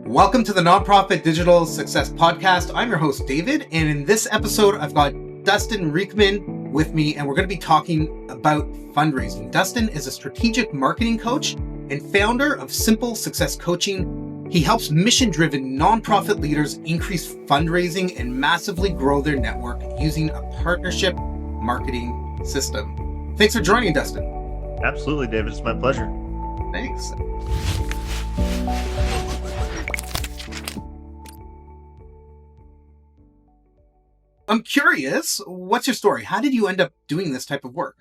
Welcome to the Nonprofit Digital Success Podcast. I'm your host, David, and in this episode, I've got Dustin Riechmann with me, and we're going to be talking about fundraising. Dustin is a strategic marketing coach and founder of Simple Success Coaching. He helps mission-driven nonprofit leaders increase fundraising and massively grow their network using a partnership marketing system. Thanks for joining, Dustin. Absolutely, David. It's my pleasure. Thanks. I'm curious, what's your story? How did you end up doing this type of work?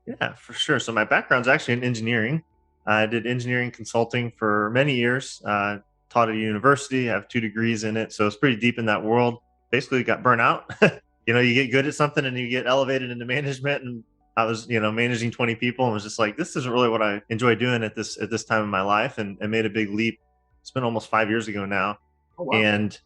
Yeah, for sure. So my background's actually in engineering. I did engineering consulting for many years, taught at a university, I have 2 degrees in it. So it's pretty deep in that world. Basically got burnt out. You get good at something and you get elevated into management. And I was, managing 20 people and was just like, this isn't really what I enjoy doing at this time in my life, and made a big leap. It's been almost 5 years ago now. Oh, wow. And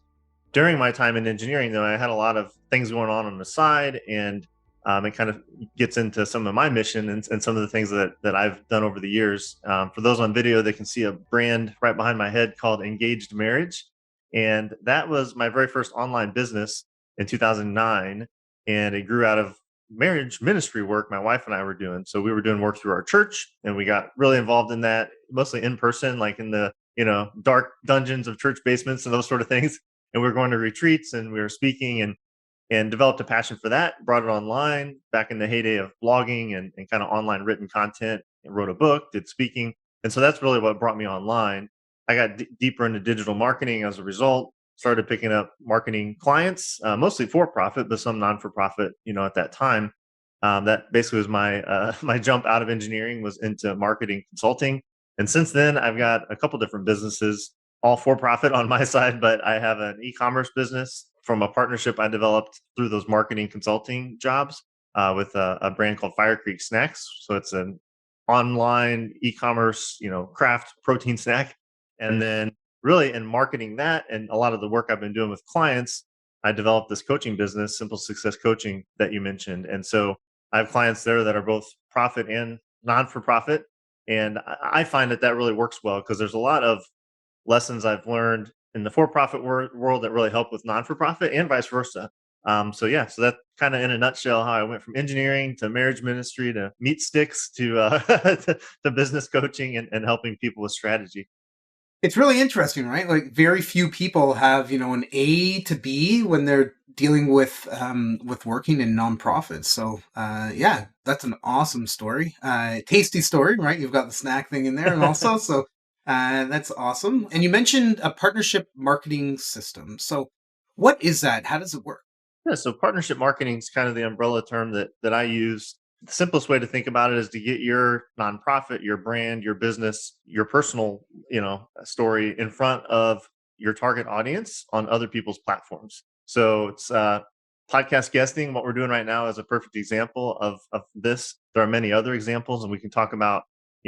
during my time in engineering, though, I had a lot of things going on the side, and it kind of gets into some of my mission and some of the things that I've done over the years. For those on video, they can see a brand right behind my head called Engaged Marriage. And that was my very first online business in 2009. And it grew out of marriage ministry work my wife and I were doing. So we were doing work through our church, and we got really involved in that, mostly in person, like in the, dark dungeons of church basements and those sort of things. And we were going to retreats and we were speaking, and developed a passion for that, brought it online back in the heyday of blogging and kind of online written content, and wrote a book, did speaking. And so that's really what brought me online. I got deeper into digital marketing as a result, started picking up marketing clients, mostly for profit, but some non-for-profit, at that time. That basically was my my jump out of engineering, was into marketing consulting. And since then, I've got a couple different businesses, all for profit on my side, but I have an e-commerce business from a partnership I developed through those marketing consulting jobs with a brand called Fire Creek Snacks. So it's an online e-commerce, craft protein snack. And then really in marketing that and a lot of the work I've been doing with clients, I developed this coaching business, Simple Success Coaching, that you mentioned. And so I have clients there that are both profit and non-for-profit. And I find that really works well, because there's a lot of lessons I've learned in the for-profit world that really help with non-for-profit, and vice versa. So that kind of in a nutshell how I went from engineering to marriage ministry to meat sticks to to business coaching and helping people with strategy. It's really interesting, right? Like, very few people have, an A to B when they're dealing with working in nonprofits. So, that's an awesome story. Tasty story, right? You've got the snack thing in there, and also so. That's awesome. And you mentioned a partnership marketing system. So what is that? How does it work? Yeah, so partnership marketing is kind of the umbrella term that I use. The simplest way to think about it is to get your nonprofit, your brand, your business, your personal, story in front of your target audience on other people's platforms. So it's podcast guesting. What we're doing right now is a perfect example of this. There are many other examples, and we can talk about,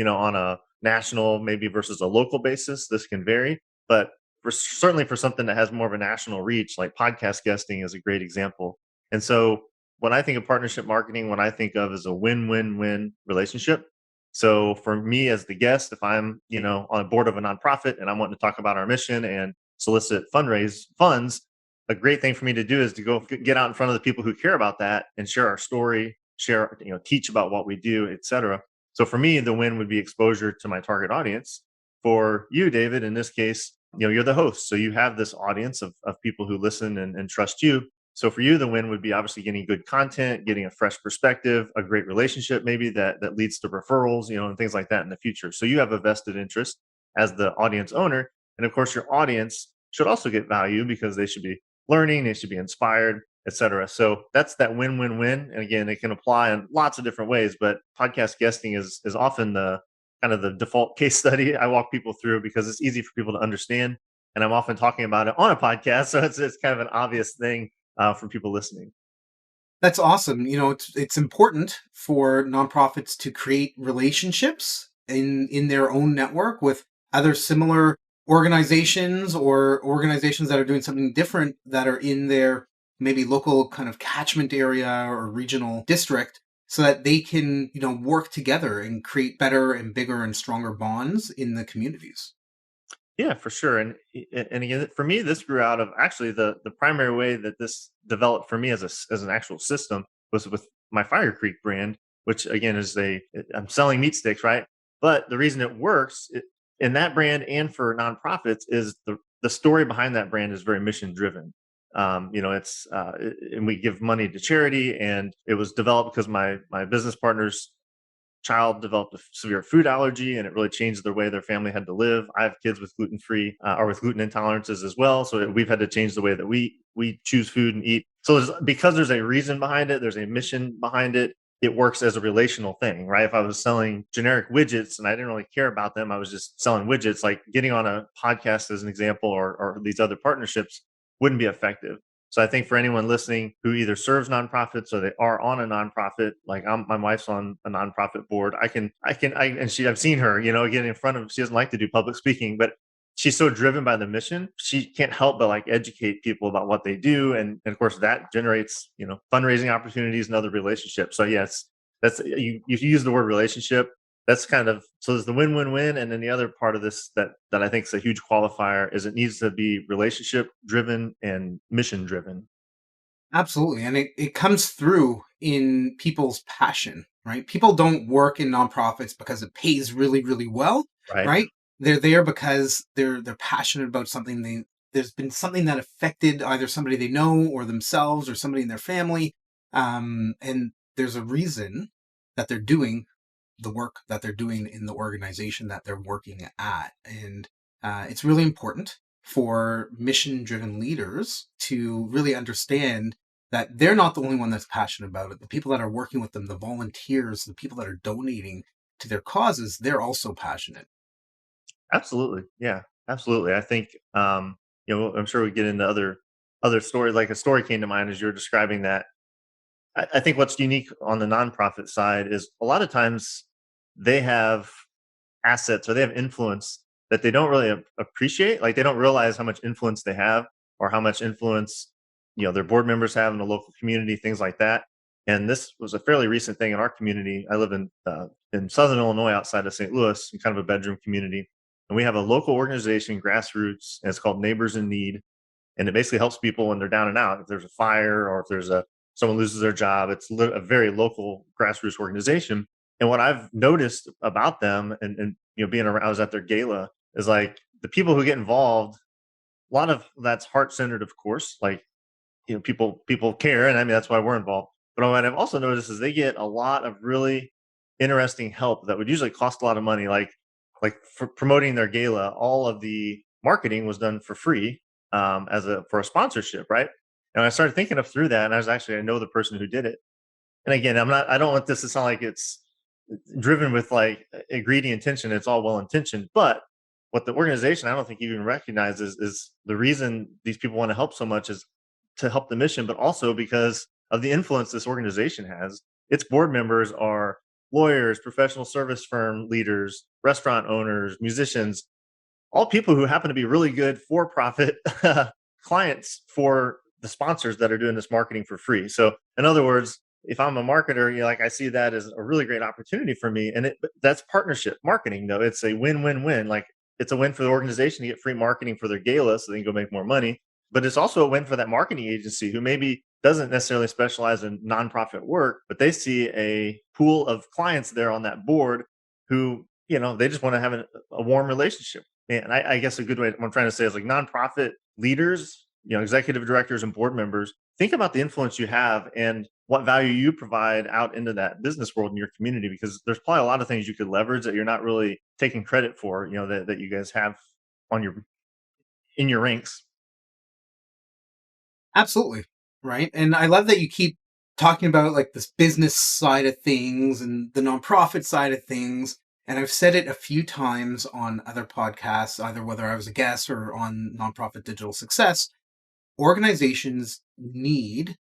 on a national maybe versus a local basis. This can vary, but certainly for something that has more of a national reach, like podcast guesting is a great example. And so when I think of partnership marketing, what I think of is a win-win-win relationship. So for me as the guest, if I'm, on a board of a nonprofit and I'm wanting to talk about our mission and solicit fundraise funds, a great thing for me to do is to go get out in front of the people who care about that and share our story, teach about what we do, et cetera. So for me, the win would be exposure to my target audience. For you, David, in this case, you're the host. So you have this audience of people who listen and trust you. So for you, the win would be obviously getting good content, getting a fresh perspective, a great relationship, maybe that leads to referrals, and things like that in the future. So you have a vested interest as the audience owner. And of course, your audience should also get value, because they should be learning, they should be inspired, et cetera. So that's that win-win-win. And again, it can apply in lots of different ways, but podcast guesting is often the kind of the default case study I walk people through, because it's easy for people to understand. And I'm often talking about it on a podcast. So it's kind of an obvious thing for people listening. That's awesome. It's important for nonprofits to create relationships in their own network with other similar organizations, or organizations that are doing something different, that are in their maybe local kind of catchment area or regional district, so that they can, work together and create better and bigger and stronger bonds in the communities. Yeah, for sure. And again, for me, this grew out of actually the primary way that this developed for me as an actual system was with my Fire Creek brand, which again is I'm selling meat sticks, right? But the reason it works in that brand and for nonprofits is the story behind that brand is very mission driven. And we give money to charity, and it was developed because my business partners child developed a severe food allergy, and it really changed the way their family had to live. I have kids with gluten free or with gluten intolerances as well, so we've had to change the way that we choose food and eat. So because there's a reason behind it, there's a mission behind it. It works as a relational thing, right? If I was selling generic widgets and I didn't really care about them, I was just selling widgets. Like getting on a podcast as an example, or these other partnerships wouldn't be effective. So I think for anyone listening who either serves nonprofits or they are on a nonprofit, like my wife's on a nonprofit board, I've seen her, get in front of, she doesn't like to do public speaking, but she's so driven by the mission. She can't help but like educate people about what they do. And of course that generates, fundraising opportunities and other relationships. So yes, you use the word relationship. That's kind of, so there's the win-win-win. And then the other part of this that I think is a huge qualifier is it needs to be relationship driven and mission driven. Absolutely. And it comes through in people's passion, right? People don't work in nonprofits because it pays really, really well, Right. right? They're there because they're passionate about something. There's been something that affected either somebody they know or themselves or somebody in their family. And there's a reason that they're doing the work that they're doing in the organization that they're working at. And it's really important for mission driven leaders to really understand that they're not the only one that's passionate about it. The people that are working with them, the volunteers, the people that are donating to their causes, they're also passionate. Absolutely. Yeah, absolutely. I think, I'm sure we get into other stories. Like a story came to mind as you were describing that. I think what's unique on the nonprofit side is a lot of times they have assets or they have influence that they don't really appreciate. Like they don't realize how much influence they have or how much influence, their board members have in the local community, things like that. And this was a fairly recent thing in our community. I live in Southern Illinois, outside of St. Louis, in kind of a bedroom community, and we have a local organization, grassroots, and it's called Neighbors in Need, and it basically helps people when they're down and out. If there's a fire or if there's someone loses their job, it's a very local grassroots organization. And what I've noticed about them, and being around, I was at their gala, is like the people who get involved. A lot of that's heart centered, of course. Like people care, and I mean that's why we're involved. But what I've also noticed is they get a lot of really interesting help that would usually cost a lot of money. Like for promoting their gala, all of the marketing was done for free for a sponsorship, right? And I started thinking up through that, and I know the person who did it. And again, I don't want this to sound like it's driven with like a greedy intention. It's all well intentioned, but what the organization I don't think even recognizes is the reason these people want to help so much is to help the mission, but also because of the influence this organization has. Its board members are lawyers, professional service firm leaders, restaurant owners, musicians, all people who happen to be really good for profit clients for the sponsors that are doing this marketing for free. So, in other words, if I'm a marketer, like I see that as a really great opportunity for me. And that's partnership marketing, though. It's a win-win-win. Like it's a win for the organization to get free marketing for their gala so they can go make more money. But it's also a win for that marketing agency who maybe doesn't necessarily specialize in nonprofit work, but they see a pool of clients there on that board who, they just want to have a warm relationship. And I guess a good way, what I'm trying to say is like nonprofit leaders, executive directors and board members, think about the influence you have and what value you provide out into that business world in your community, because there's probably a lot of things you could leverage that you're not really taking credit for, that you guys have on in your ranks. Absolutely. Right. And I love that you keep talking about like this business side of things and the nonprofit side of things. And I've said it a few times on other podcasts, either whether I was a guest or on Nonprofit Digital Success. Organizations need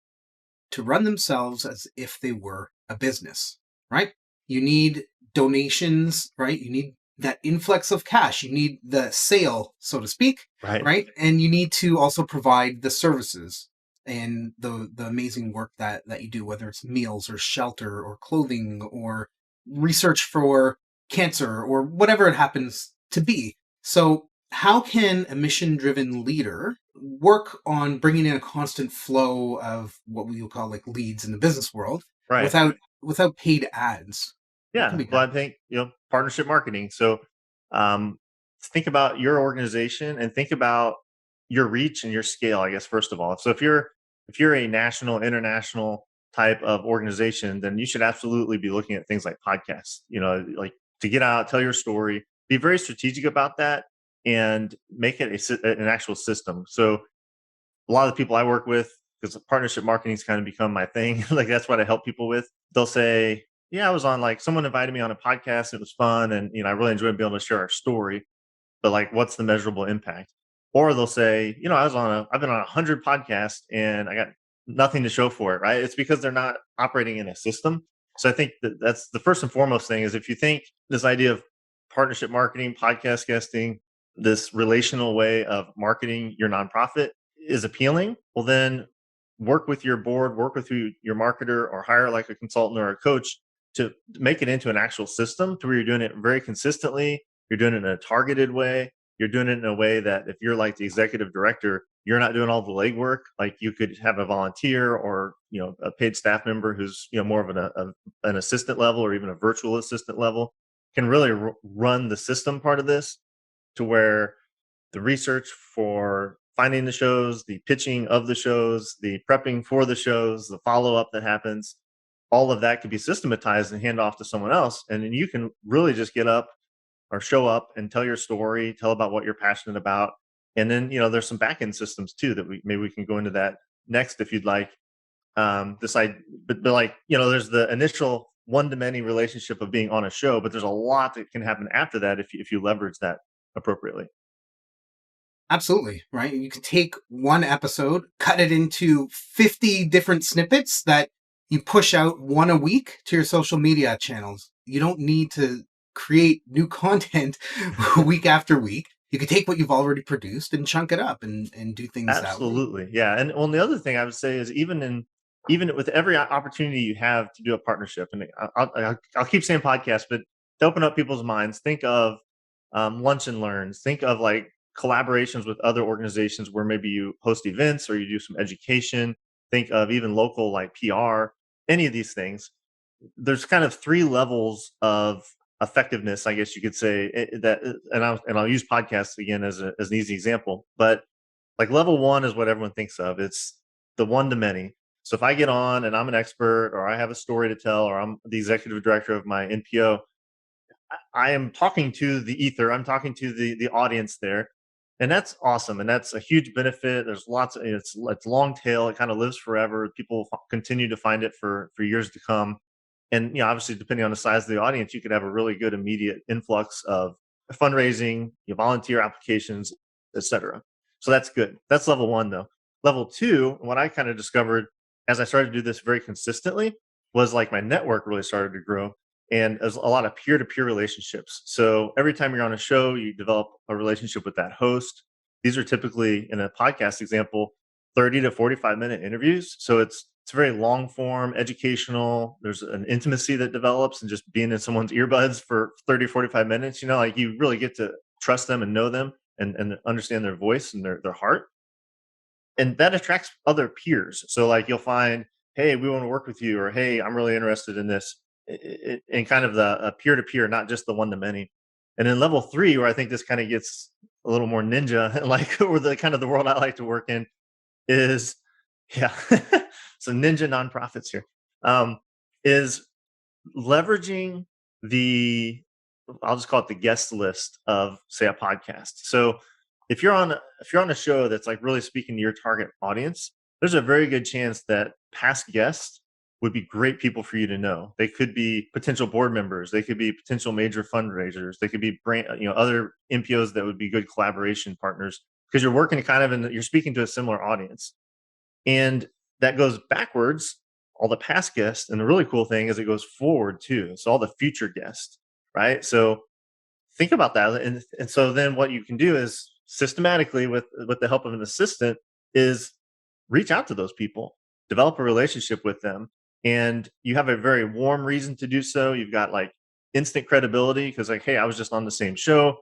to run themselves as if they were a business, right? You need donations, right? You need that influx of cash. You need the sale, so to speak, Right. right? And you need to also provide the services and the amazing work that you do, whether it's meals or shelter or clothing or research for cancer or whatever it happens to be. So how can a mission-driven leader work on bringing in a constant flow of what we would call like leads in the business world Right. without paid ads? What can Yeah. be Well, done? I think, partnership marketing. So um, think about your organization and think about your reach and your scale, I guess, first of all. So if you're a national, international type of organization, then you should absolutely be looking at things like podcasts, like to get out, tell your story, be very strategic about that and make it an actual system. So a lot of the people I work with, because partnership marketing's kind of become my thing, like that's what I help people with. They'll say, "Yeah, I was on like someone invited me on a podcast. It was fun, and I really enjoyed being able to share our story. But like, what's the measurable impact?" Or they'll say, I've been on 100 podcasts and I got nothing to show for it. Right? It's because they're not operating in a system. So I think that's the first and foremost thing is if you think this idea of partnership marketing, podcast guesting, this relational way of marketing your nonprofit is appealing, well, then work with your board, work with your marketer, or hire like a consultant or a coach to make it into an actual system to where you're doing it very consistently. You're doing it in a targeted way. You're doing it in a way that if you're like the executive director, you're not doing all the legwork. Like you could have a volunteer or a paid staff member who's more of an assistant level or even a virtual assistant level can really run the system part of this to where the research for finding the shows, the pitching of the shows, the prepping for the shows, the follow up that happens, all of that could be systematized and hand off to someone else. And then you can really just get up or show up and tell your story, tell about what you're passionate about. And then, there's some back end systems too that we can go into that next if you'd like. This I but like, there's the initial one to many relationship of being on a show, but there's a lot that can happen after that if you leverage that appropriately. Absolutely, right? You can take one episode, cut it into 50 different snippets that you push out one a week to your social media channels. You don't need to create new content week after week. You can take what you've already produced and chunk it up and do things that way. Absolutely. Yeah. And well, the other thing I would say is even with every opportunity you have to do a partnership, and I'll keep saying podcast, but to open up people's minds, think of lunch and learns, think of like collaborations with other organizations where maybe you host events or you do some education, think of even local like PR, any of these things. There's kind of three levels of effectiveness, I guess you could say and I'll use podcasts again as an easy example, but like level one is what everyone thinks of. It's the one to many. So if I get on and I'm an expert or I have a story to tell or I'm the executive director of my NPO, I am talking to the ether. I'm talking to the audience there. And that's awesome. And that's a huge benefit. There's lots of it's long tail. It kind of lives forever. People continue to find it for years to come. And obviously depending on the size of the audience, you could have a really good immediate influx of fundraising, volunteer applications, etc. So that's good. That's level one though. Level two, what I kind of discovered as I started to do this very consistently was like my network really started to grow and there's a lot of peer-to-peer relationships. So every time you're on a show, you develop a relationship with that host. These are typically, in a podcast example, 30 to 45-minute interviews. So it's very long form, educational. There's an intimacy that develops and just being in someone's earbuds for 30, 45 minutes, like you really get to trust them and know them and understand their voice and their heart. And that attracts other peers. So like you'll find, hey, we want to work with you, or hey, I'm really interested in this, in kind of the peer to peer, not just the one to many. And then level three, where I think this kind of gets a little more ninja, like or the kind of the world I like to work in, is yeah, so ninja nonprofits here, is leveraging the I'll just call it the guest list of say a podcast. So if you're on a show that's like really speaking to your target audience, there's a very good chance that past guests would be great people for you to know. They could be potential board members, they could be potential major fundraisers, they could be other MPOs that would be good collaboration partners because you're working kind of you're speaking to a similar audience. And that goes backwards, all the past guests. And the really cool thing is it goes forward too. So all the future guests, right? So think about that. And so then what you can do is systematically with the help of an assistant is reach out to those people, develop a relationship with them. And you have a very warm reason to do so. You've got like instant credibility because like, hey, I was just on the same show.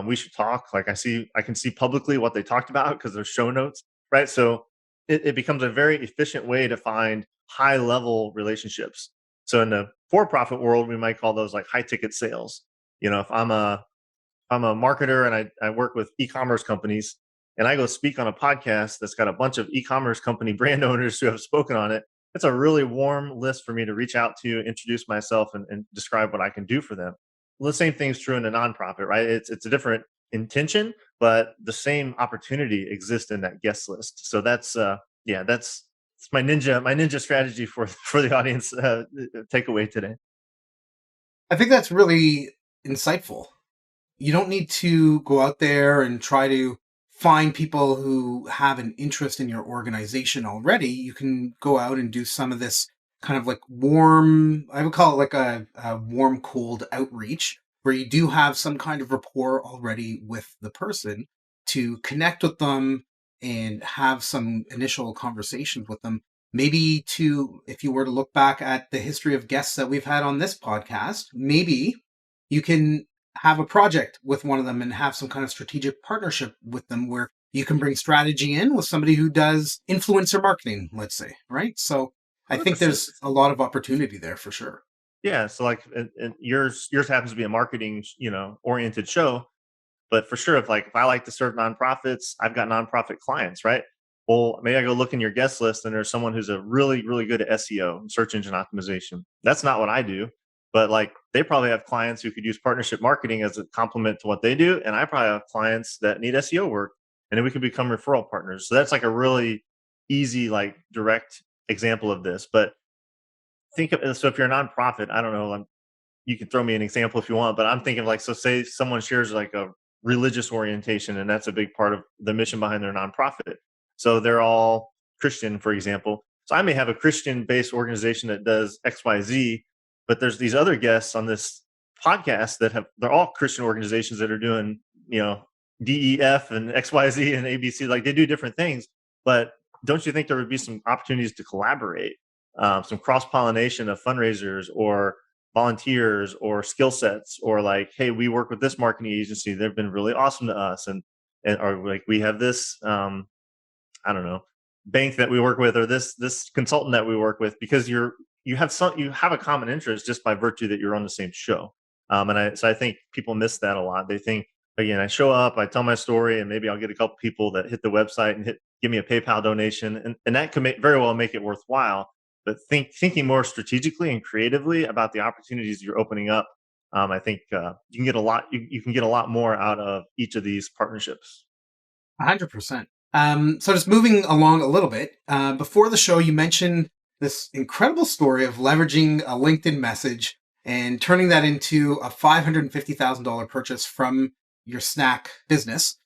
We should talk. Like I can see publicly what they talked about because there's show notes, right? So it becomes a very efficient way to find high level relationships. So in the for-profit world, we might call those like high ticket sales. If I'm a marketer and I work with e-commerce companies and I go speak on a podcast that's got a bunch of e-commerce company brand owners who have spoken on it. It's a really warm list for me to reach out to, introduce myself, and describe what I can do for them. Well, the same thing's true in a nonprofit, right? It's a different intention, but the same opportunity exists in that guest list. So that's my ninja strategy for the audience takeaway today. I think that's really insightful. You don't need to go out there and try to find people who have an interest in your organization already. You can go out and do some of this kind of like warm, I would call it like a warm, cold outreach, where you do have some kind of rapport already with the person to connect with them and have some initial conversations with them. Maybe to, if you were to look back at the history of guests that we've had on this podcast, maybe you can have a project with one of them and have some kind of strategic partnership with them where you can bring strategy in with somebody who does influencer marketing, let's say, right? So I think 100%. there's a lot of opportunity there for sure. Yeah. So like, and yours happens to be a marketing, oriented show. But for sure, if I like to serve nonprofits, I've got nonprofit clients, right? Well, maybe I go look in your guest list and there's someone who's a really, really good at SEO, search engine optimization. That's not what I do, but like they probably have clients who could use partnership marketing as a complement to what they do. And I probably have clients that need SEO work, and then we can become referral partners. So that's like a really easy, like direct example of this. But so if you're a nonprofit, I don't know, you can throw me an example if you want, but I'm thinking like, so say someone shares like a religious orientation, and that's a big part of the mission behind their nonprofit. So they're all Christian, for example. So I may have a Christian based organization that does XYZ, but there's these other guests on this podcast they're all Christian organizations that are doing, DEF and XYZ and ABC. Like they do different things, but don't you think there would be some opportunities to collaborate, some cross pollination of fundraisers or volunteers or skill sets, or like, hey, we work with this marketing agency, they've been really awesome to us, and or like we have this I don't know, bank that we work with, or this consultant that we work with, because you have a common interest just by virtue that you're on the same show. I think people miss that a lot. They think, again, I show up, I tell my story, and maybe I'll get a couple people that hit the website and give me a PayPal donation, and that can very well make it worthwhile. But thinking more strategically and creatively about the opportunities you're opening up, I think you can get a lot. You can get a lot more out of each of these partnerships. 100%. So just moving along a little bit, before the show, you mentioned this incredible story of leveraging a LinkedIn message and turning that into a $550,000 purchase from your snack business.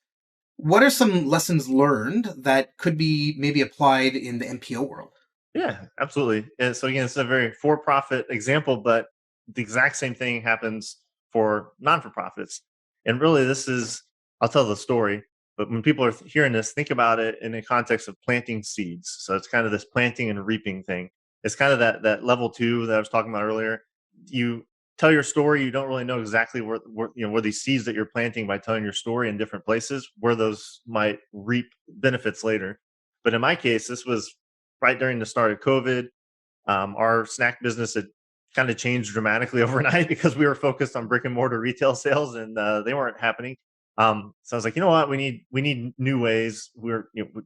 What are some lessons learned that could be maybe applied in the MPO world? Yeah, absolutely. And so again, it's a very for-profit example, but the exact same thing happens for non-for-profits. And really, I'll tell the story, but when people are hearing this, think about it in the context of planting seeds. So it's kind of this planting and reaping thing. It's kind of that level two that I was talking about earlier. You tell your story, you don't really know exactly where these seeds that you're planting by telling your story in different places, where those might reap benefits later. But in my case, this was right during the start of COVID. Our snack business had kind of changed dramatically overnight because we were focused on brick and mortar retail sales, and they weren't happening. So I was like, you know what, we need new ways. We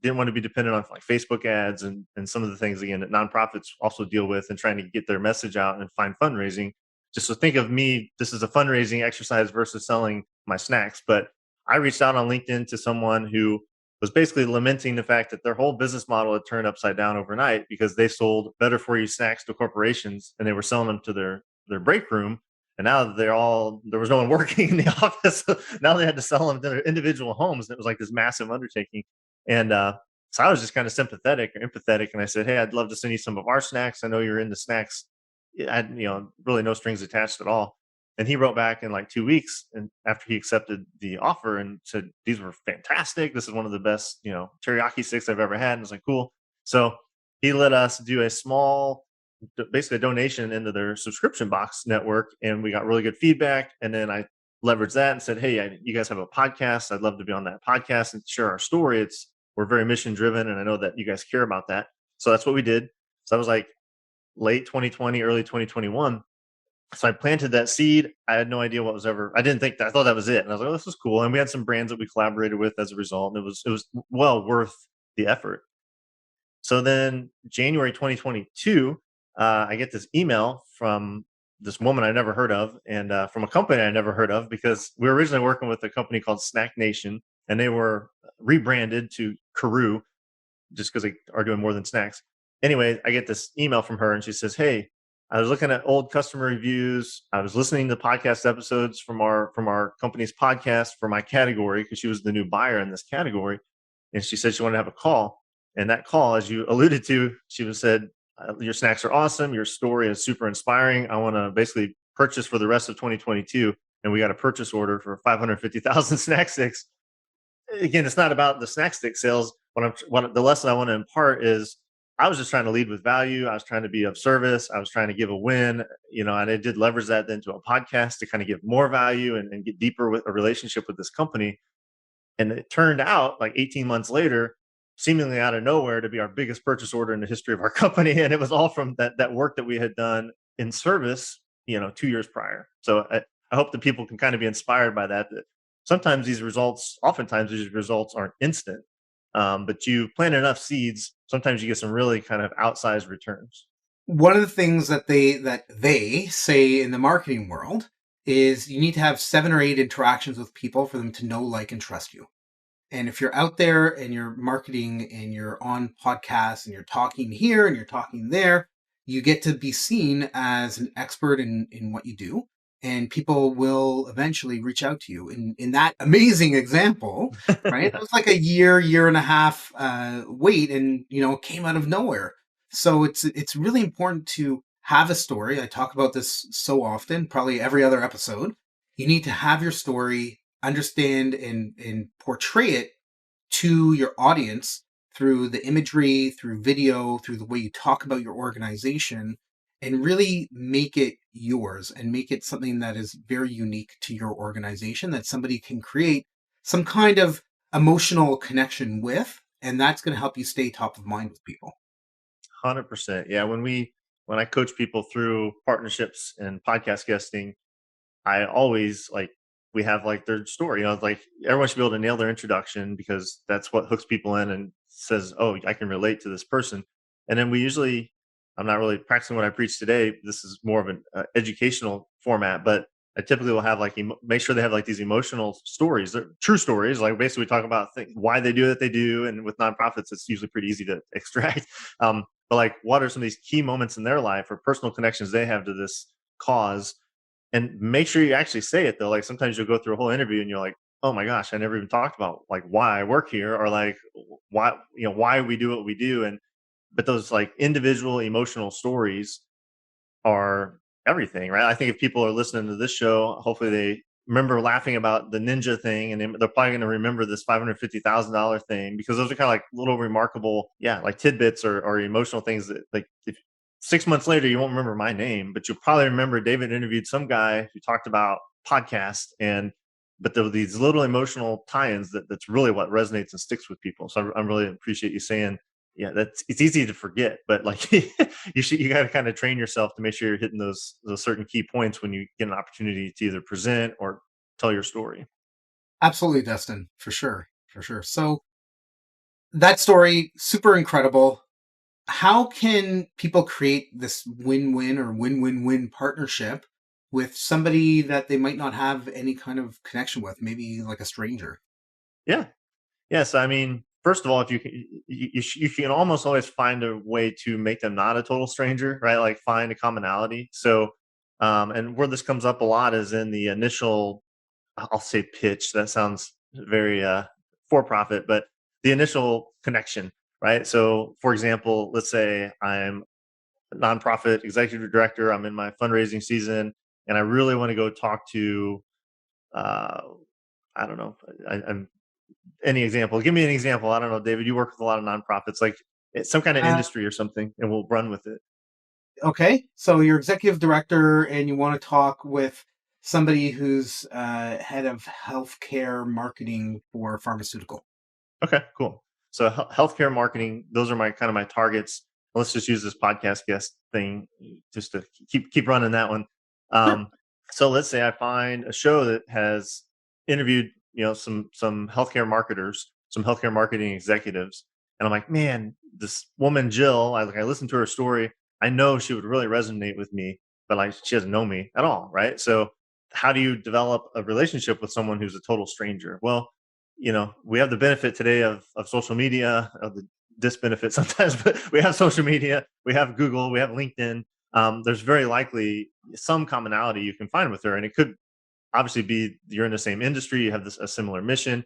didn't want to be dependent on like Facebook ads and some of the things again that nonprofits also deal with, and trying to get their message out and find fundraising. Just so think of me, this is a fundraising exercise versus selling my snacks. But I reached out on LinkedIn to someone who was basically lamenting the fact that their whole business model had turned upside down overnight because they sold better for you snacks to corporations, and they were selling them to their break room. And now there was no one working in the office. Now they had to sell them to their individual homes. And it was like this massive undertaking. And so I was just kind of sympathetic or empathetic. And I said, hey, I'd love to send you some of our snacks. I know you're into snacks. I had, really no strings attached at all. And he wrote back in like 2 weeks, and after he accepted the offer, and said, these were fantastic. This is one of the best, teriyaki sticks I've ever had. And I was like, cool. So he let us do a small, basically a donation into their subscription box network. And we got really good feedback. And then I leveraged that and said, hey, you guys have a podcast. I'd love to be on that podcast and share our story. We're very mission driven, and I know that you guys care about that. So that's what we did. So that was like late 2020, early 2021. So I planted that seed. I had no idea what was ever. I didn't think that. I thought that was it, and I was like, oh, this is cool. And we had some brands that we collaborated with as a result, and it was well worth the effort. So then January 2022, I get this email from this woman I never heard of, and from a company I never heard of, because we were originally working with a company called Snack Nation, and they were rebranded to Karoo just because they are doing more than snacks. Anyway, I get this email from her, and she says, hey, I was looking at old customer reviews. I was listening to podcast episodes from our company's podcast for my category, because she was the new buyer in this category. And she said she wanted to have a call. And that call, as you alluded to, she said, your snacks are awesome. Your story is super inspiring. I want to basically purchase for the rest of 2022. And we got a purchase order for 550,000 snack sticks. Again, it's not about the snack stick sales. The lesson I want to impart is, I was just trying to lead with value. I was trying to be of service. I was trying to give a win, and I did leverage that then to a podcast to kind of give more value and get deeper with a relationship with this company. And it turned out, like 18 months later, seemingly out of nowhere, to be our biggest purchase order in the history of our company. And it was all from that work that we had done in service, 2 years prior. So I hope that people can kind of be inspired by that oftentimes these results aren't instant. But you plant enough seeds, sometimes you get some really kind of outsized returns. One of the things that they say in the marketing world is you need to have 7 or 8 interactions with people for them to know, like, and trust you. And if you're out there and you're marketing and you're on podcasts and you're talking here and you're talking there, you get to be seen as an expert in what you do. And people will eventually reach out to you. In that amazing example, right? Yeah. It was like a year and a half wait, and came out of nowhere. So it's really important to have a story. I talk about this so often, probably every other episode. You need to have your story, understand and portray it to your audience through the imagery, through video, through the way you talk about your organization, and really make it yours and make it something that is very unique to your organization that somebody can create some kind of emotional connection with. And that's going to help you stay top of mind with people. 100%. Yeah. When I coach people through partnerships and podcast guesting, I always we have their story. Like everyone should be able to nail their introduction, because that's what hooks people in and says, "Oh, I can relate to this person." And then I'm not really practicing what I preach today. This is more of an educational format, but I typically will have make sure they have these emotional stories, they're true stories. Like basically, we talk about why they do what they do, and with nonprofits, it's usually pretty easy to extract. But what are some of these key moments in their life or personal connections they have to this cause? And make sure you actually say it though. Like sometimes you'll go through a whole interview and you're like, oh my gosh, I never even talked about why I work here, or why we do what we do. But those individual emotional stories are everything, right? I think if people are listening to this show, hopefully they remember laughing about the ninja thing, and they're probably going to remember this $550,000 thing, because those are kind of little remarkable, tidbits or emotional things that if 6 months later you won't remember my name, but you'll probably remember David interviewed some guy who talked about podcast, but there were these little emotional tie-ins that's really what resonates and sticks with people. So I really appreciate you saying, yeah, it's easy to forget, but you got to kind of train yourself to make sure you're hitting those certain key points when you get an opportunity to either present or tell your story. Absolutely, Dustin, for sure. For sure. So that story, super incredible. How can people create this win-win or win-win-win partnership with somebody that they might not have any kind of connection with, maybe like a stranger? Yeah. Yes. I mean, first of all, if you can almost always find a way to make them not a total stranger, right? Like find a commonality. So, and where this comes up a lot is in the initial, I'll say pitch. That sounds very for profit, but the initial connection, right? So, for example, let's say I'm a nonprofit executive director. I'm in my fundraising season, and I really want to go talk to, uh, I don't know, I'm any example. Give me an example. I don't know, David. You work with a lot of nonprofits, like it's some kind of Uh, industry or something, and we'll run with it. okay, so you're executive director and you want to talk with somebody who's head of healthcare marketing for pharmaceutical. Okay, cool. So healthcare marketing, those are my kind of my targets. Let's just use this podcast guest thing just to keep running that one. Sure. Um, so let's say I find a show that has interviewed, some healthcare marketers, some healthcare marketing executives, and I'm like, man, this woman Jill, I listened to her story. I know she would really resonate with me, but like she doesn't know me at all, right? So how do you develop a relationship with someone who's a total stranger? Well, we have the benefit today of social media, of the disbenefit sometimes, but we have social media, we have Google, we have LinkedIn. There's very likely some commonality you can find with her, and it could obviously be you're in the same industry, you have a similar mission,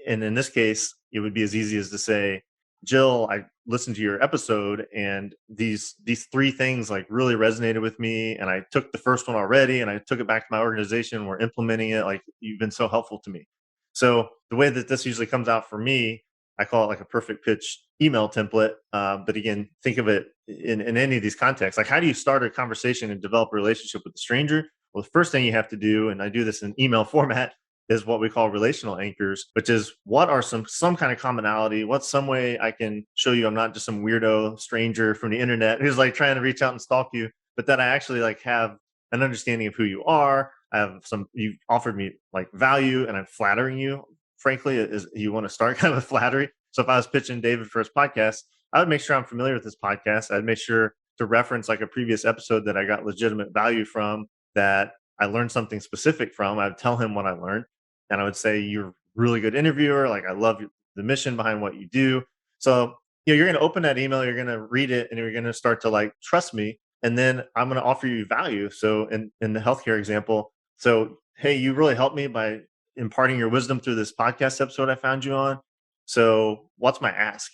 and in this case, it would be as easy as to say, Jill, I listened to your episode, and these three things like really resonated with me, and I took the first one already, and I took it back to my organization. We're implementing it. Like you've been so helpful to me. So the way that this usually comes out for me, I call it like a perfect pitch email template. But again, think of it in any of these contexts. Like, how do you start a conversation and develop a relationship with a stranger? Well, the first thing you have to do, and I do this in email format, is what we call relational anchors, which is what are some kind of commonality? What's some way I can show you I'm not just some weirdo stranger from the internet who's like trying to reach out and stalk you, but that I actually like have an understanding of who you are. I have you offered me like value and I'm flattering you. Frankly, is you want to start kind of flattery. So if I was pitching David for his podcast, I would make sure I'm familiar with this podcast. I'd make sure to reference like a previous episode that I got legitimate value from, that I learned something specific from. I'd tell him what I learned, and I would say, you're a really good interviewer. Like, I love the mission behind what you do. So, you're going to open that email, you're going to read it, and you're going to start to like trust me. And then I'm going to offer you value. So in the healthcare example, so, hey, you really helped me by imparting your wisdom through this podcast episode I found you on. So what's my ask,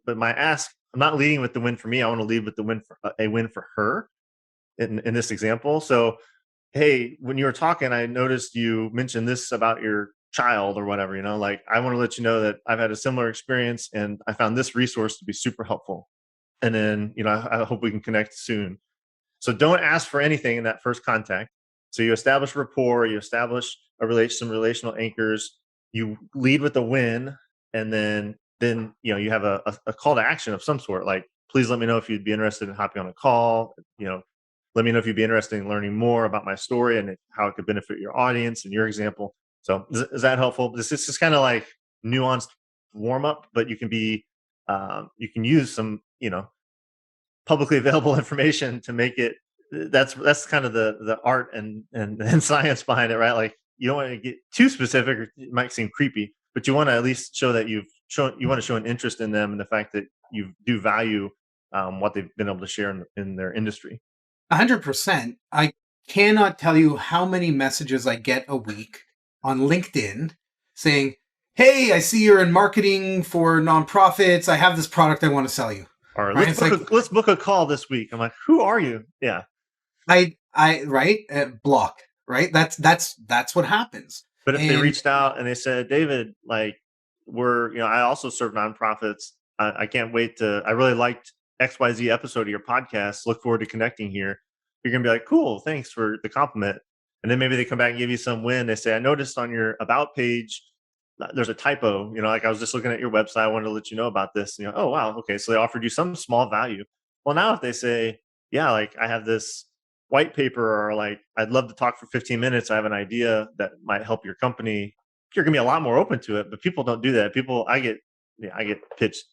but my ask, I'm not leading with the win for me. I want to lead with the win for a win for her in this example. So, hey, when you were talking, I noticed you mentioned this about your child or whatever, like, I want to let you know that I've had a similar experience and I found this resource to be super helpful. And then, I hope we can connect soon. So don't ask for anything in that first contact. So you establish rapport, you establish some relational anchors, you lead with a win, and then you have a call to action of some sort, like, please let me know if you'd be interested in hopping on a call. Let me know if you'd be interested in learning more about my story and how it could benefit your audience and your example. So is that helpful? This is just kind of like nuanced warm up, but you can use some publicly available information to make it. That's kind of the art and science behind it, right? Like, you don't want to get too specific, or it might seem creepy, but you want to at least show that you want to show an interest in them and the fact that you do value what they've been able to share in their industry. 100%. I cannot tell you how many messages I get a week on LinkedIn saying, hey, I see you're in marketing for nonprofits. I have this product I want to sell you. Or right? let's book a call this week. I'm like, who are you? Yeah. Right. Block. Right. That's what happens. But if they reached out and they said, David, like, I also serve nonprofits. I can't wait I really liked XYZ episode of your podcast. Look forward to connecting here. You're going to be like, cool, thanks for the compliment. And then maybe they come back and give you some win. They say, I noticed on your about page, there's a typo, like, I was just looking at your website. I wanted to let you know about this. Oh, wow. Okay. So they offered you some small value. Well, now if they say, yeah, like, I have this white paper, or like, I'd love to talk for 15 minutes. I have an idea that might help your company. You're going to be a lot more open to it, but people don't do that. I get pitched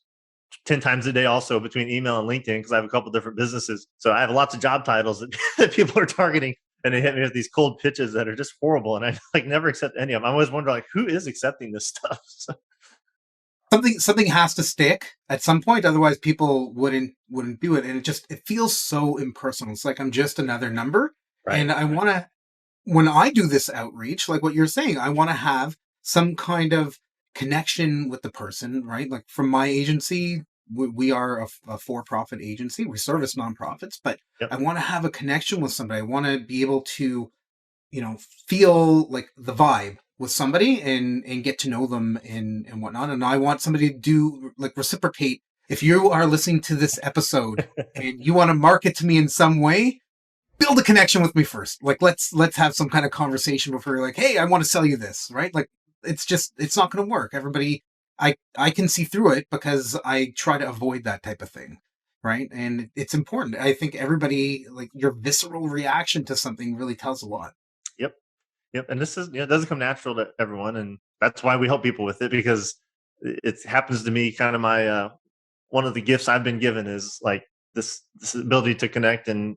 10 times a day also between email and LinkedIn, because I have a couple different businesses. So I have lots of job titles that people are targeting, and they hit me with these cold pitches that are just horrible. And I like never accept any of them. I always wonder, like, who is accepting this stuff? Something has to stick at some point, otherwise people wouldn't do it. And it feels so impersonal. It's like I'm just another number. Right. And I want to, when I do this outreach, like what you're saying, I want to have some kind of connection with the person, right? Like, from my agency, we are a for-profit agency. We service nonprofits, but yep. I want to have a connection with somebody. I want to be able to, feel like the vibe with somebody and get to know them and whatnot. And I want somebody to do, like, reciprocate. If you are listening to this episode and you want to market to me in some way, build a connection with me first. Like let's have some kind of conversation before you're like, hey, I want to sell you this, right? Like it's not going to work. Everybody, I can see through it because I try to avoid that type of thing, right? And it's important. I think everybody, like, your visceral reaction to something really tells a lot. Yep. Yep. And this is, it doesn't come natural to everyone. And that's why we help people with it, because it happens to me kind of my, one of the gifts I've been given is like this ability to connect, and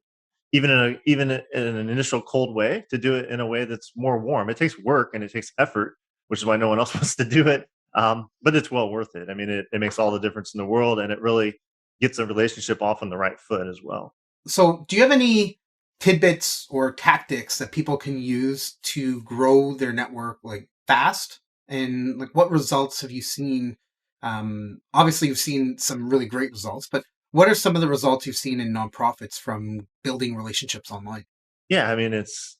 even in an initial cold way, to do it in a way that's more warm. It takes work and it takes effort, which is why no one else wants to do it. But it's well worth it. I mean, it makes all the difference in the world, and it really gets a relationship off on the right foot as well. So, do you have any tidbits or tactics that people can use to grow their network like fast? And like, what results have you seen? Obviously, you've seen some really great results, but what are some of the results you've seen in nonprofits from building relationships online? Yeah, I mean, it's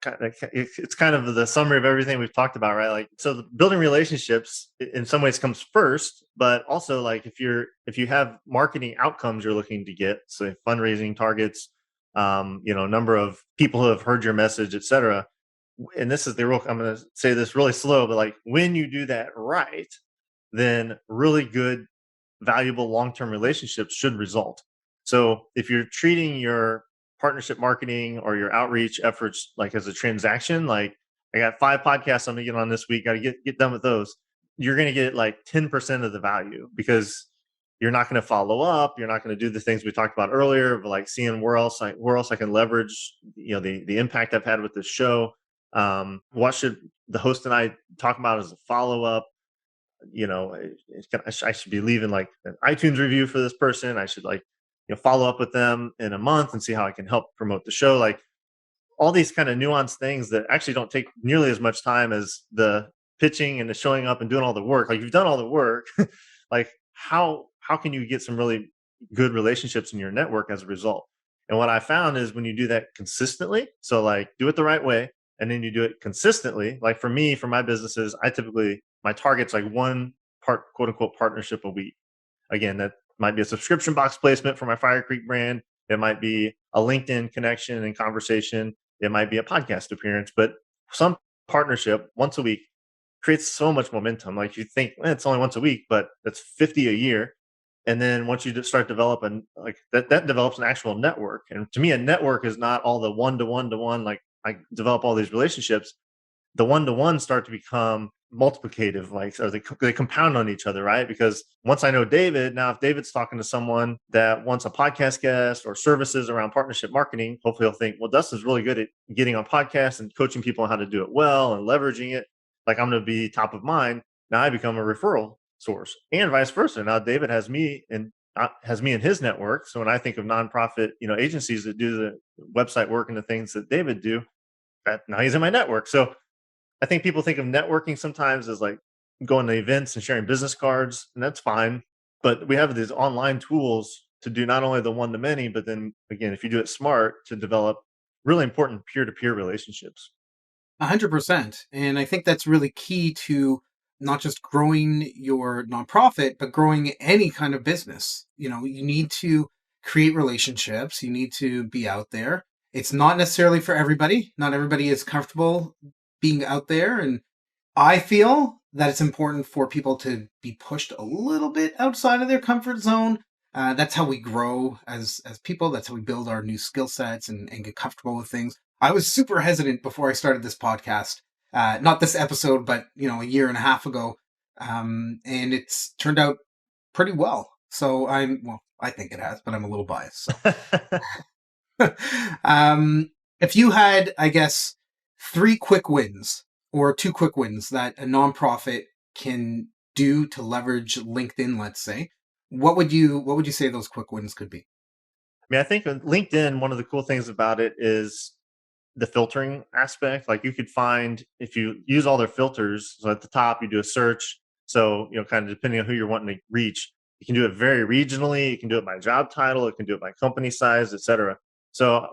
kind of the summary of everything we've talked about, right? Like, so the building relationships in some ways comes first, but also, like, if you have marketing outcomes you're looking to get, so fundraising targets, number of people who have heard your message, etc. And this is the real, I'm going to say this really slow, but like, when you do that right, then really good, valuable long-term relationships should result. So if you're treating your partnership marketing or your outreach efforts like as a transaction, like, I got 5 podcasts I'm gonna get on this week, got to get done with those, you're going to get like 10% of the value, because you're not going to follow up, you're not going to do the things we talked about earlier, but like seeing where else I can leverage, the impact I've had with this show. What should the host and I talk about as a follow up? I should be leaving like an iTunes review for this person. I should, like, follow up with them in a month and see how I can help promote the show. Like, all these kind of nuanced things that actually don't take nearly as much time as the pitching and the showing up and doing all the work. Like, you've done all the work. Like, how can you get some really good relationships in your network as a result? And what I found is, when you do that consistently, so like, do it the right way, and then you do it consistently. Like, for me, for my businesses, I typically, my target's like one quote unquote partnership a week. Again, that might be a subscription box placement for my Fire Creek brand. It might be a LinkedIn connection and conversation. It might be a podcast appearance, but some partnership once a week creates so much momentum. Like, you think, it's only once a week, but that's 50 a year. And then once you start developing, like, that develops an actual network. And to me, a network is not all the one to one to one. Like, I develop all these relationships, the one to one start to become multiplicative, like, so they compound on each other, right? Because once I know David, now if David's talking to someone that wants a podcast guest or services around partnership marketing, hopefully he'll think, well, Dustin's really good at getting on podcasts and coaching people on how to do it well and leveraging it. Like, I'm going to be top of mind. Now I become a referral source, and vice versa. Now David has me in his network. So when I think of nonprofit, agencies that do the website work and the things that David do, that now he's in my network. So I think people think of networking sometimes as like going to events and sharing business cards, and that's fine. But we have these online tools to do not only the one to many, but then again, if you do it smart, to develop really important peer to peer relationships. 100%. And I think that's really key to not just growing your nonprofit, but growing any kind of business. You need to create relationships, you need to be out there. It's not necessarily for everybody. Not everybody is comfortable being out there. And I feel that it's important for people to be pushed a little bit outside of their comfort zone. That's how we grow as people. That's how we build our new skill sets and get comfortable with things. I was super hesitant before I started this podcast. Not this episode, but a year and a half ago, and it's turned out pretty well. So I think it has, but I'm a little biased. So, if you had, I guess, 3 quick wins or 2 quick wins that a nonprofit can do to leverage LinkedIn, let's say, what would you say those quick wins could be? I mean, I think on LinkedIn, one of the cool things about it is the filtering aspect. Like, you could find, if you use all their filters, so at the top you do a search. So, kind of depending on who you're wanting to reach, you can do it very regionally. You can do it by job title. You can do it by company size, etc. So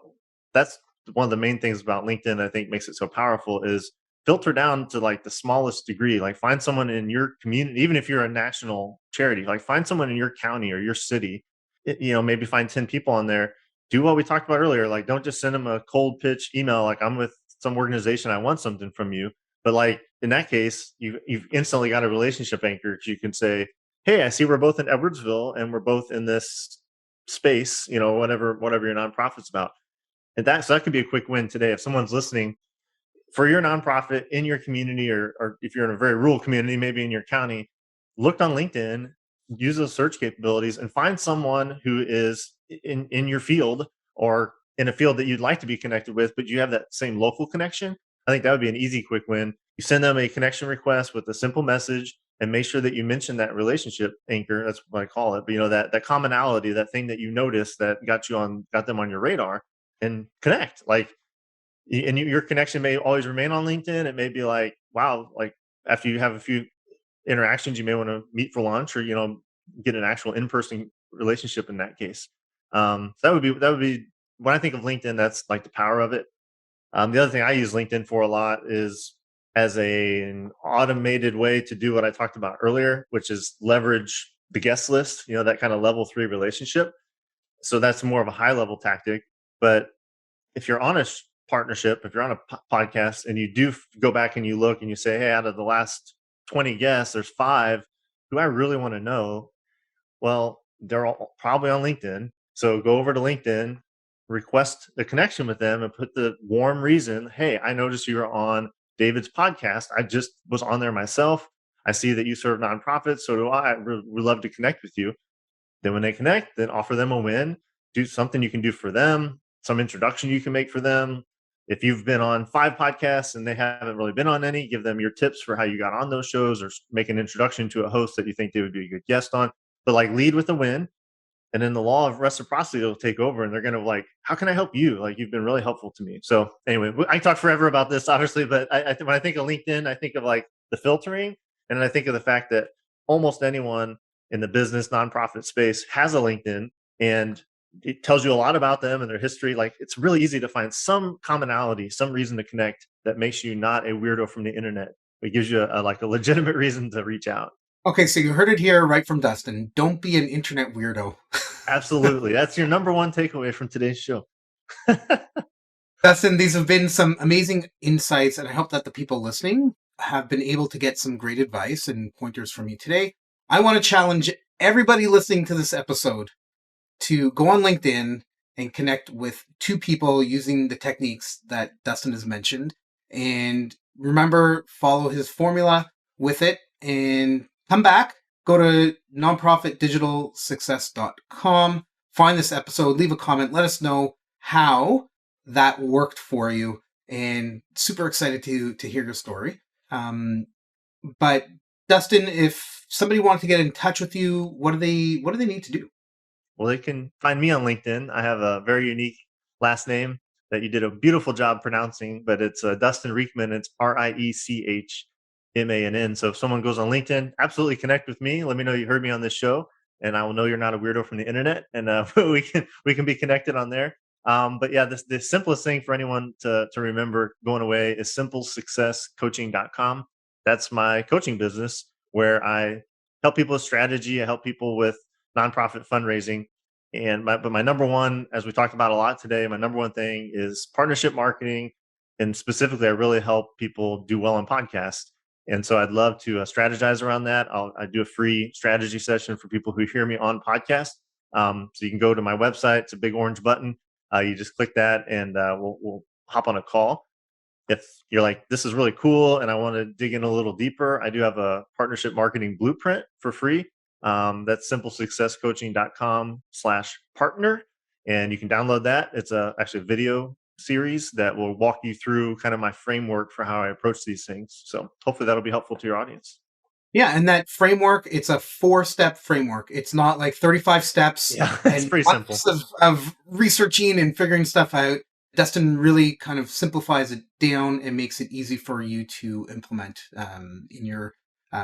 that's one of the main things about LinkedIn, I think, makes it so powerful, is filter down to like the smallest degree. Like, find someone in your community, even if you're a national charity, like, find someone in your county or your city, maybe find 10 people on there, do what we talked about earlier. Like, don't just send them a cold pitch email. Like, I'm with some organization, I want something from you. But like in that case, you've instantly got a relationship anchor. You can say, hey, I see we're both in Edwardsville and we're both in this space, whatever your nonprofit's about. And so that could be a quick win today. If someone's listening for your nonprofit in your community, or if you're in a very rural community, maybe in your county, look on LinkedIn, use those search capabilities and find someone who is in your field or in a field that you'd like to be connected with, but you have that same local connection. I think that would be an easy, quick win. You send them a connection request with a simple message and make sure that you mention that relationship anchor. That's what I call it. But that commonality, that thing that you noticed that got them on your radar, and connect. And your connection may always remain on LinkedIn. It may be like, wow, like after you have a few interactions, you may want to meet for lunch or, get an actual in-person relationship in that case. So that would be when I think of LinkedIn, that's like the power of it. The other thing I use LinkedIn for a lot is as an automated way to do what I talked about earlier, which is leverage the guest list, that kind of level 3 relationship. So that's more of a high level tactic. But if you're on a partnership, if you're on a podcast and you do go back and you look and you say, hey, out of the last 20 guests, there's 5 who I really want to know. Well, they're all probably on LinkedIn. So go over to LinkedIn, request the connection with them and put the warm reason. Hey, I noticed you were on David's podcast. I just was on there myself. I see that you serve nonprofits. So do I. Would love to connect with you. Then when they connect, then offer them a win, do something you can do for them, some introduction you can make for them. If you've been on 5 podcasts and they haven't really been on any, give them your tips for how you got on those shows, or make an introduction to a host that you think they would be a good guest on. But like, lead with a win. And then the law of reciprocity will take over and they're going to like, how can I help you? Like, you've been really helpful to me. So anyway, I talk forever about this, obviously, but when I think of LinkedIn, I think of like the filtering, and I think of the fact that almost anyone in the business nonprofit space has a LinkedIn, and it tells you a lot about them and their history. Like, it's really easy to find some commonality, some reason to connect that makes you not a weirdo from the internet. It gives you a legitimate reason to reach out. Okay, so you heard it here right from Dustin. Don't be an internet weirdo. Absolutely. That's your number one takeaway from today's show. Dustin, these have been some amazing insights, and I hope that the people listening have been able to get some great advice and pointers from you today. I want to challenge everybody listening to this episode to go on LinkedIn and connect with 2 people using the techniques that Dustin has mentioned. And remember, follow his formula with it and come back. Go to nonprofitdigitalsuccess.com, find this episode, leave a comment, let us know how that worked for you, and super excited to hear your story. But Dustin, if somebody wanted to get in touch with you, what do they need to do? Well, they can find me on LinkedIn. I have a very unique last name that you did a beautiful job pronouncing, but it's Dustin Riechmann. It's Riechmann. So if someone goes on LinkedIn, absolutely connect with me. Let me know you heard me on this show, and I will know you're not a weirdo from the internet, and we can be connected on there. But yeah, the simplest thing for anyone to remember going away is simplesuccesscoaching.com. That's my coaching business, where I help people with strategy. I help people with nonprofit fundraising. But my number one, as we talked about a lot today, my number one thing is partnership marketing. And specifically, I really help people do well on podcasts. And so I'd love to strategize around that. I do a free strategy session for people who hear me on podcast. So you can go to my website. It's a big orange button. You just click that and we'll hop on a call. If you're like, this is really cool and I want to dig in a little deeper, I do have a partnership marketing blueprint for free. That's simplesuccesscoaching.com/partner. And you can download that. It's actually a video series that will walk you through kind of my framework for how I approach these things. So hopefully that'll be helpful to your audience. Yeah, and that framework, it's a 4-step framework. It's not like 35 steps. Yeah, it's pretty simple. Of researching and figuring stuff out. Dustin really kind of simplifies it down and makes it easy for you to implement in your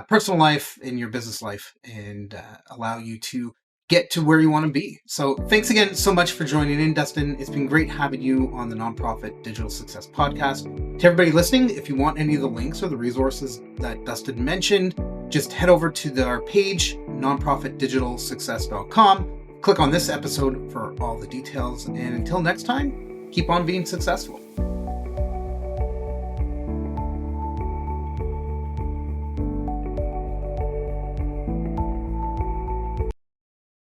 personal life, in your business life, and allow you to get to where you want to be. So thanks again so much for joining in, Dustin. It's been great having you on the Nonprofit Digital Success Podcast. To everybody listening, if you want any of the links or the resources that Dustin mentioned, just head over to our page, nonprofitdigitalsuccess.com, Click on this episode for all the details. And until next time, keep on being successful.